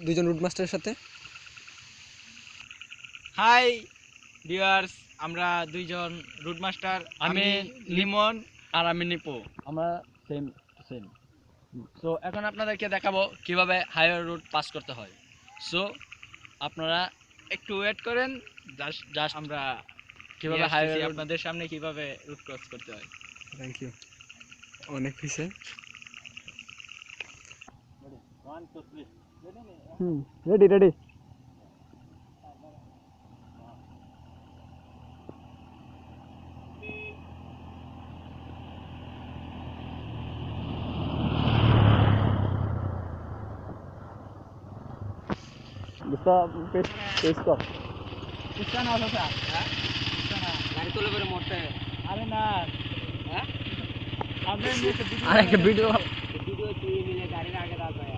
দুইজন রুট মাস্টারের সাথে। হাই ভিউয়ার্স, আমরা দুইজন রুট মাস্টার, আমি লিমন আর আমি নিপো, আমরা সেম সেম। সো এখন আপনাদেরকে দেখাবো কিভাবে হাইওয়ে রুট পাস করতে হয়। সো আপনারা একটু ওয়েট করেন, জাস্ট আমরা কিভাবে কিভাবে হাইওয়ে রুট আপনাদের সামনে কিভাবে রুট ক্রস করতে হয়। থ্যাংক ইউ, অনেক খুশি। Ready ready. গাড়ি তুলে করে মোটে আরে না, হ্যাঁ আর একটা ভিডিও ভিডিও তুই মিলে গাড়ির আগে দাঁড়ায়।